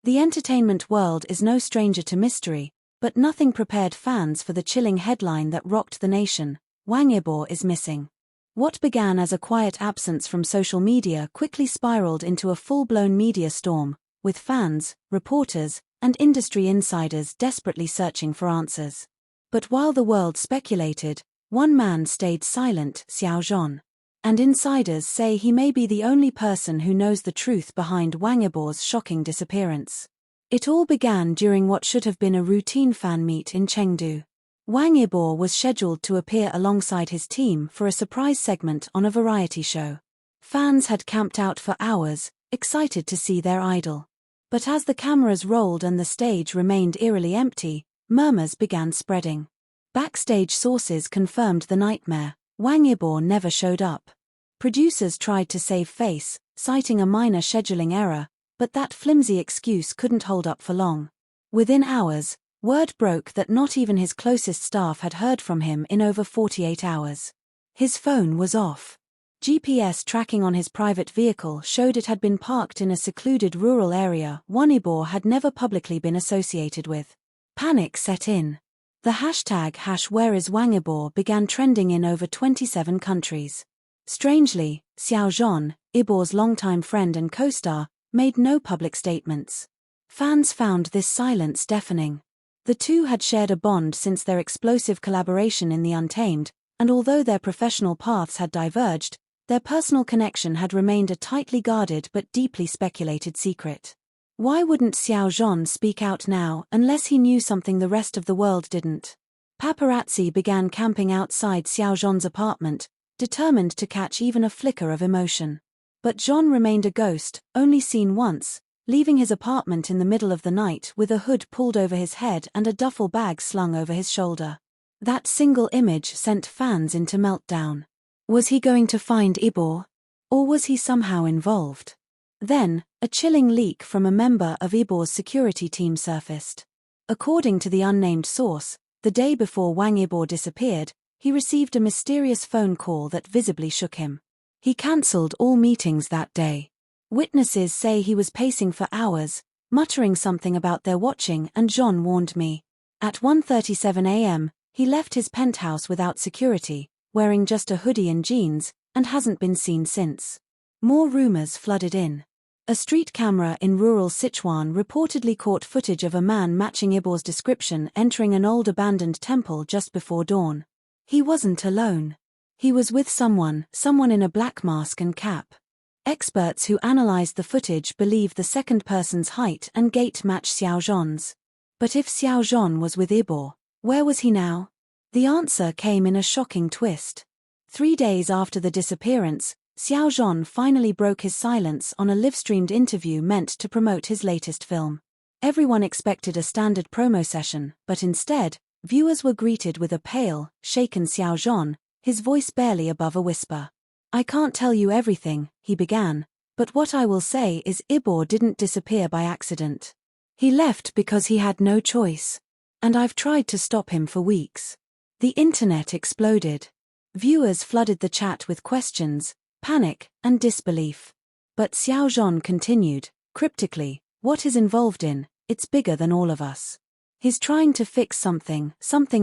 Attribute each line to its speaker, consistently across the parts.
Speaker 1: The entertainment world is no stranger to mystery, but nothing prepared fans for the chilling headline that rocked the nation: Wang Yibo is missing. What began as a quiet absence from social media quickly spiraled into a full-blown media storm, with fans, reporters, and industry insiders desperately searching for answers. But while the world speculated, one man stayed silent: Xiao Zhan. And insiders say he may be the only person who knows the truth behind Wang Yibo's shocking disappearance. It all began during what should have been a routine fan meet in Chengdu. Wang Yibo was scheduled to appear alongside his team for a surprise segment on a variety show. Fans had camped out for hours, excited to see their idol. But as the cameras rolled and the stage remained eerily empty, murmurs began spreading. Backstage sources confirmed the nightmare: Wang Yibo never showed up. Producers tried to save face, citing a minor scheduling error, but that flimsy excuse couldn't hold up for long. Within hours, word broke that not even his closest staff had heard from him in over 48 hours. His phone was off. GPS tracking on his private vehicle showed it had been parked in a secluded rural area Wang Yibo had never publicly been associated with. Panic set in. The hashtag #WhereIsWangYibo began trending in over 27 countries. Strangely, Xiao Jean, Yibo's longtime friend and co-star, made no public statements. Fans found this silence deafening. The two had shared a bond since their explosive collaboration in The Untamed, and although their professional paths had diverged, their personal connection had remained a tightly guarded but deeply speculated secret. Why wouldn't Xiao Zhan speak out now unless he knew something the rest of the world didn't? Paparazzi began camping outside Xiao Zhan's apartment, determined to catch even a flicker of emotion. But Zhan remained a ghost, only seen once, leaving his apartment in the middle of the night with a hood pulled over his head and a duffel bag slung over his shoulder. That single image sent fans into meltdown. Was he going to find Yibo? Or was he somehow involved? Then, a chilling leak from a member of Yibo's security team surfaced. According to the unnamed source, the day before Wang Yibo disappeared, he received a mysterious phone call that visibly shook him. He cancelled all meetings that day. Witnesses say he was pacing for hours, muttering something about their watching, and Zhan warned me. At 1:37 a.m., he left his penthouse without security, wearing just a hoodie and jeans, and hasn't been seen since. More rumors flooded in. A street camera in rural Sichuan reportedly caught footage of a man matching Yibo's description entering an old abandoned temple just before dawn. He wasn't alone. He was with someone in a black mask and cap. Experts who analyzed the footage believe the second person's height and gait match Xiao Zhan's. But if Xiao Zhan was with Yibo, where was he now? The answer came in a shocking twist. 3 days after the disappearance, Xiao Zhan finally broke his silence on a live-streamed interview meant to promote his latest film. Everyone expected a standard promo session, but instead, viewers were greeted with a pale, shaken Xiao Zhan, his voice barely above a whisper. "I can't tell you everything," he began, "but what I will say is Yibo didn't disappear by accident. He left because he had no choice. And I've tried to stop him for weeks." The internet exploded. Viewers flooded the chat with questions, panic, and disbelief. But Xiao Zhan continued, cryptically, "What he's involved in, it's bigger than all of us. He's trying to fix something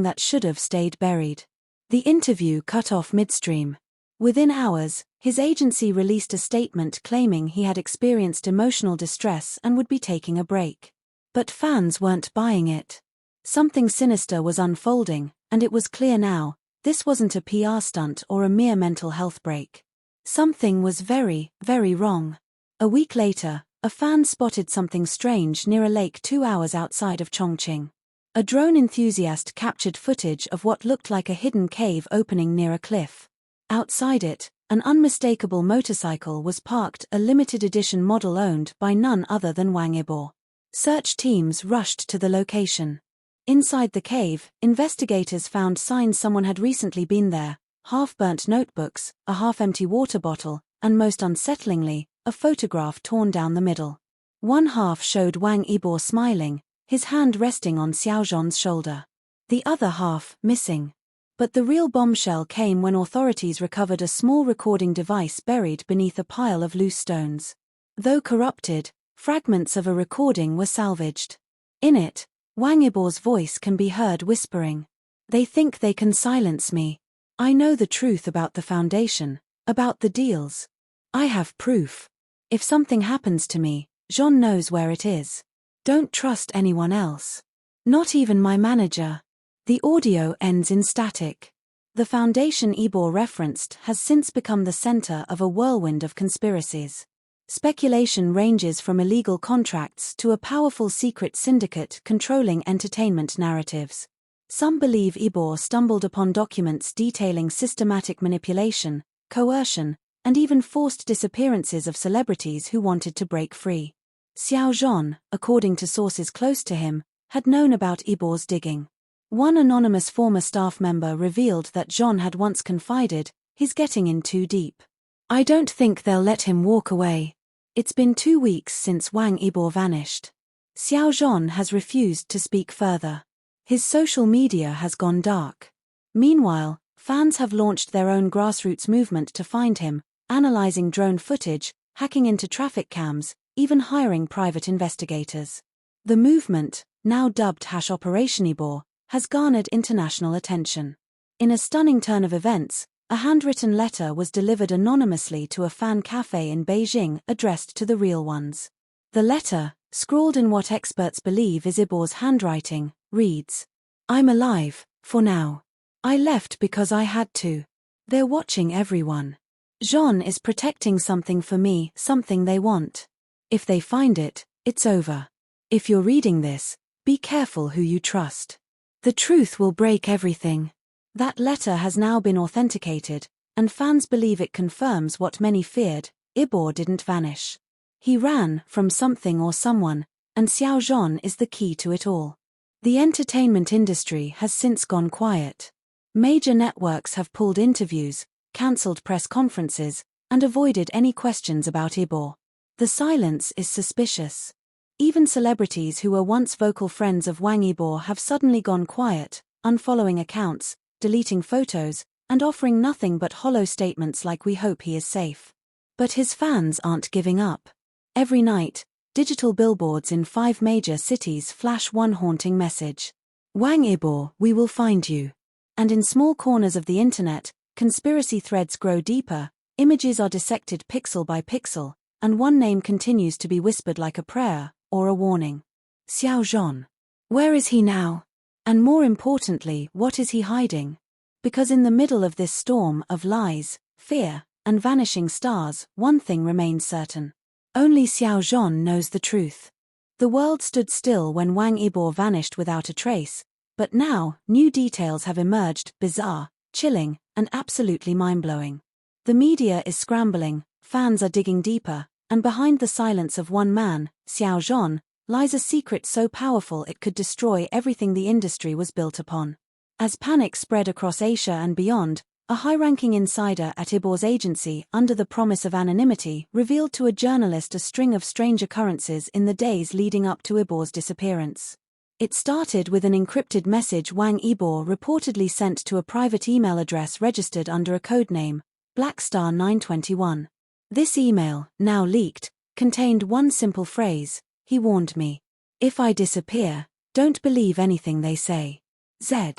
Speaker 1: that should have stayed buried." The interview cut off midstream. Within hours, his agency released a statement claiming he had experienced emotional distress and would be taking a break. But fans weren't buying it. Something sinister was unfolding, and it was clear now, this wasn't a PR stunt or a mere mental health break. Something was very, very wrong. A week later, a fan spotted something strange near a lake 2 hours outside of Chongqing. A drone enthusiast captured footage of what looked like a hidden cave opening near a cliff. Outside it, an unmistakable motorcycle was parked, a limited edition model owned by none other than Wang Yibo. Search teams rushed to the location. Inside the cave, investigators found signs someone had recently been there: half-burnt notebooks, a half-empty water bottle, and most unsettlingly, a photograph torn down the middle. One half showed Wang Yibo smiling, his hand resting on Xiao Zhan's shoulder. The other half, missing. But the real bombshell came when authorities recovered a small recording device buried beneath a pile of loose stones. Though corrupted, fragments of a recording were salvaged. In it, Wang Yibo's voice can be heard whispering, "They think they can silence me. I know the truth about the foundation, about the deals. I have proof. If something happens to me, Jean knows where it is. Don't trust anyone else. Not even my manager." The audio ends in static. The foundation Yibo referenced has since become the center of a whirlwind of conspiracies. Speculation ranges from illegal contracts to a powerful secret syndicate controlling entertainment narratives. Some believe Yibo stumbled upon documents detailing systematic manipulation, coercion, and even forced disappearances of celebrities who wanted to break free. Xiao Zhan, according to sources close to him, had known about Yibo's digging. One anonymous former staff member revealed that Jean had once confided, "He's getting in too deep. I don't think they'll let him walk away." It's been 2 weeks since Wang Yibo vanished. Xiao Jean has refused to speak further. His social media has gone dark. Meanwhile, fans have launched their own grassroots movement to find him, analyzing drone footage, hacking into traffic cams, even hiring private investigators. The movement, now dubbed #Operation Yibo, has garnered international attention. In a stunning turn of events, a handwritten letter was delivered anonymously to a fan cafe in Beijing addressed to the real ones. The letter, scrawled in what experts believe is Yibo's handwriting, reads, "I'm alive, for now. I left because I had to. They're watching everyone. Jean is protecting something for me, something they want. If they find it, it's over. If you're reading this, be careful who you trust. The truth will break everything." That letter has now been authenticated, and fans believe it confirms what many feared: Yibo didn't vanish. He ran from something or someone, and Xiao Jean is the key to it all. The entertainment industry has since gone quiet. Major networks have pulled interviews, cancelled press conferences, and avoided any questions about Yibo. The silence is suspicious. Even celebrities who were once vocal friends of Wang Yibo have suddenly gone quiet, unfollowing accounts, deleting photos, and offering nothing but hollow statements like "We hope he is safe." But his fans aren't giving up. Every night, digital billboards in 5 major cities flash one haunting message: "Wang Yibo, we will find you." And in small corners of the internet, conspiracy threads grow deeper, images are dissected pixel by pixel, and one name continues to be whispered like a prayer or a warning. Xiao Zhan. Where is he now? And more importantly, what is he hiding? Because in the middle of this storm of lies, fear, and vanishing stars, one thing remains certain. Only Xiao Zhan knows the truth. The world stood still when Wang Yibo vanished without a trace, but now, new details have emerged, bizarre, chilling, and absolutely mind-blowing. The media is scrambling, fans are digging deeper, and behind the silence of one man, Xiao Zhan, lies a secret so powerful it could destroy everything the industry was built upon. As panic spread across Asia and beyond, a high-ranking insider at Yibo's agency, under the promise of anonymity, revealed to a journalist a string of strange occurrences in the days leading up to Yibo's disappearance. It started with an encrypted message Wang Yibo reportedly sent to a private email address registered under a codename, Blackstar921. This email, now leaked, contained one simple phrase: "He warned me. If I disappear, don't believe anything they say. Z."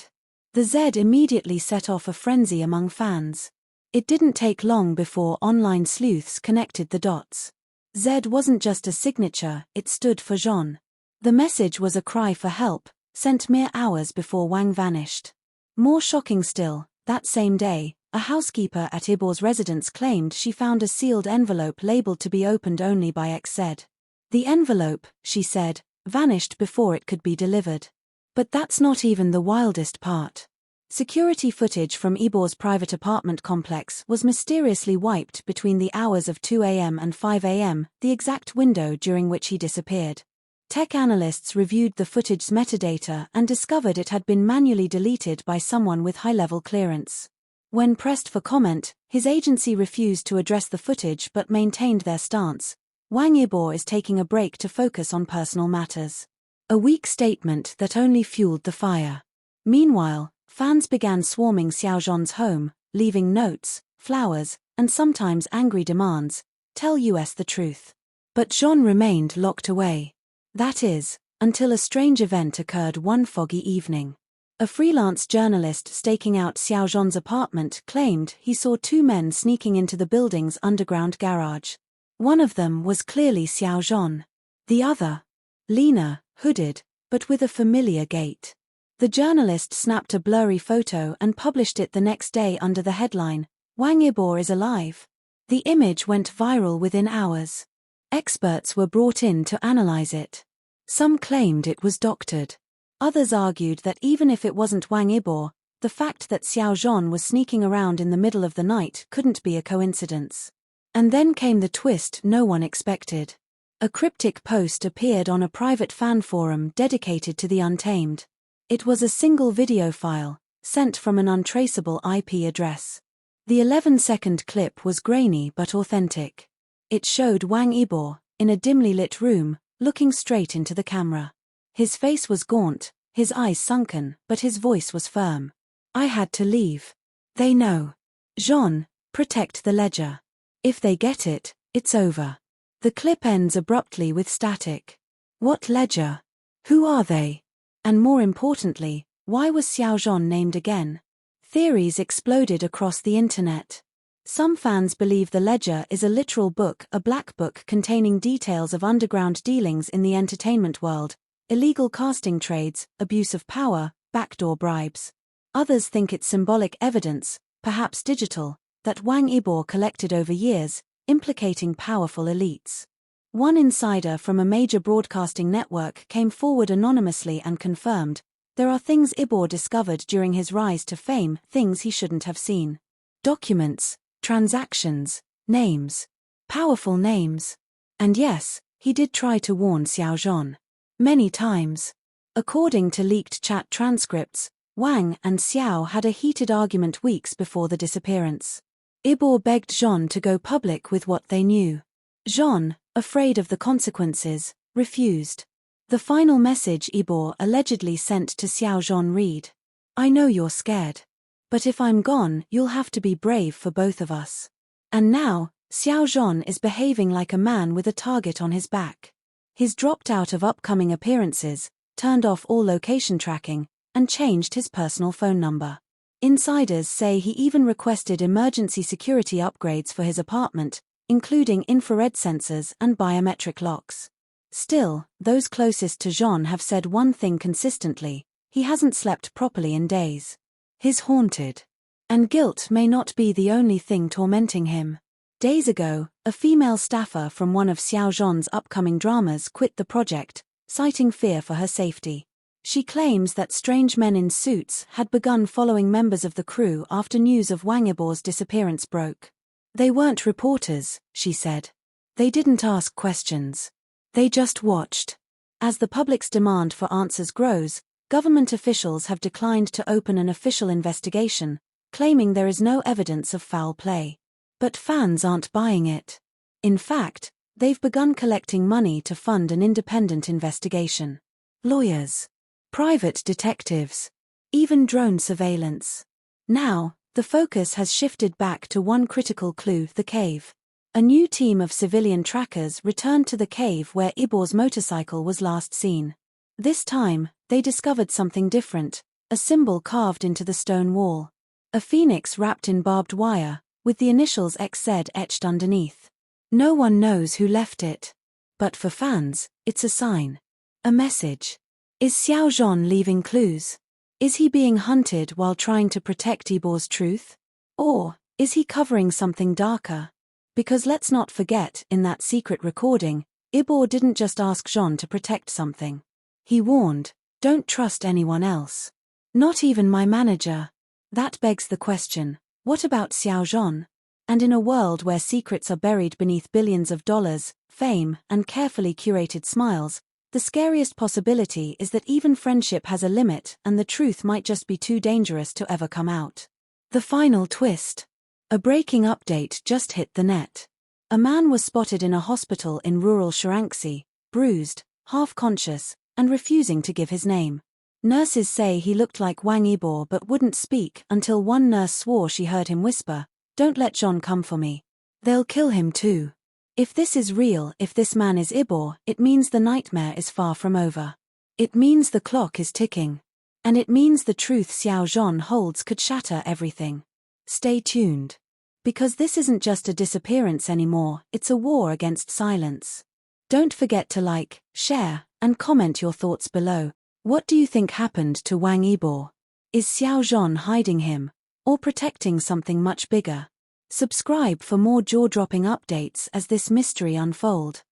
Speaker 1: The Z immediately set off a frenzy among fans. It didn't take long before online sleuths connected the dots. Z wasn't just a signature, it stood for Jean. The message was a cry for help, sent mere hours before Wang vanished. More shocking still, that same day, a housekeeper at Yibo's residence claimed she found a sealed envelope labeled to be opened only by XZ. The envelope, she said, vanished before it could be delivered. But that's not even the wildest part. Security footage from Yibo's private apartment complex was mysteriously wiped between the hours of 2 a.m. and 5 a.m., the exact window during which he disappeared. Tech analysts reviewed the footage's metadata and discovered it had been manually deleted by someone with high-level clearance. When pressed for comment, his agency refused to address the footage but maintained their stance. Wang Yibo is taking a break to focus on personal matters. A weak statement that only fueled the fire. Meanwhile, fans began swarming Xiao Zhan's home, leaving notes, flowers, and sometimes angry demands: "Tell us the truth. But Jean remained locked away. That is, until a strange event occurred one foggy evening. A freelance journalist staking out Xiao Zhan's apartment claimed he saw two men sneaking into the building's underground garage. One of them was clearly Xiao Zhan. The other, leaner, hooded, but with a familiar gait. The journalist snapped a blurry photo and published it the next day under the headline, "Wang Yibo is alive." The image went viral within hours. Experts were brought in to analyze it. Some claimed it was doctored. Others argued that even if it wasn't Wang Yibo, the fact that Xiao Zhan was sneaking around in the middle of the night couldn't be a coincidence. And then came the twist no one expected. A cryptic post appeared on a private fan forum dedicated to the Untamed. It was a single video file, sent from an untraceable IP address. The 11-second clip was grainy but authentic. It showed Wang Yibo, in a dimly lit room, looking straight into the camera. His face was gaunt, his eyes sunken, but his voice was firm. "I had to leave. They know. Jean, protect the ledger. If they get it, it's over." The clip ends abruptly with static. What ledger? Who are they? And more importantly, why was Xiao Zhan named again? Theories exploded across the internet. Some fans believe the ledger is a literal book, a black book containing details of underground dealings in the entertainment world, illegal casting trades, abuse of power, backdoor bribes. Others think it's symbolic evidence, perhaps digital, that Wang Yibo collected over years, implicating powerful elites. One insider from a major broadcasting network came forward anonymously and confirmed, there are things Yibo discovered during his rise to fame, things he shouldn't have seen. Documents, transactions, names. Powerful names. And yes, he did try to warn Xiao Zhan. Many times. According to leaked chat transcripts, Wang and Xiao had a heated argument weeks before the disappearance. Yibo begged Jean to go public with what they knew. Jean, afraid of the consequences, refused. The final message Yibo allegedly sent to Xiao Zhan read, "I know you're scared. But if I'm gone, you'll have to be brave for both of us." And now, Xiao Zhan is behaving like a man with a target on his back. He's dropped out of upcoming appearances, turned off all location tracking, and changed his personal phone number. Insiders say he even requested emergency security upgrades for his apartment, including infrared sensors and biometric locks. Still, those closest to Jean have said one thing consistently: he hasn't slept properly in days. He's haunted. And guilt may not be the only thing tormenting him. Days ago, a female staffer from one of Xiao Zhan's upcoming dramas quit the project, citing fear for her safety. She claims that strange men in suits had begun following members of the crew after news of Wang Yibo's disappearance broke. They weren't reporters, she said. They didn't ask questions. They just watched. As the public's demand for answers grows, government officials have declined to open an official investigation, claiming there is no evidence of foul play. But fans aren't buying it. In fact, they've begun collecting money to fund an independent investigation. Lawyers. Private detectives. Even drone surveillance. Now, the focus has shifted back to one critical clue: the cave. A new team of civilian trackers returned to the cave where Yibo's motorcycle was last seen. This time, they discovered something different, a symbol carved into the stone wall. A phoenix wrapped in barbed wire, with the initials XZ etched underneath. No one knows who left it. But for fans, it's a sign. A message. Is Xiao Zhan leaving clues? Is he being hunted while trying to protect Yibo's truth? Or is he covering something darker? Because let's not forget, in that secret recording, Yibo didn't just ask Jean to protect something. He warned, "Don't trust anyone else. Not even my manager." That begs the question, what about Xiao Zhan? And in a world where secrets are buried beneath billions of dollars, fame, and carefully curated smiles, the scariest possibility is that even friendship has a limit and the truth might just be too dangerous to ever come out. The final twist. A breaking update just hit the net. A man was spotted in a hospital in rural Shaanxi, bruised, half-conscious, and refusing to give his name. Nurses say he looked like Wang Yibo but wouldn't speak until one nurse swore she heard him whisper, "Don't let Jean come for me. They'll kill him too." If this is real, if this man is Yibo, it means the nightmare is far from over. It means the clock is ticking. And it means the truth Xiao Zhan holds could shatter everything. Stay tuned. Because this isn't just a disappearance anymore, it's a war against silence. Don't forget to like, share, and comment your thoughts below. What do you think happened to Wang Yibo? Is Xiao Zhan hiding him, or protecting something much bigger? Subscribe for more jaw-dropping updates as this mystery unfolds.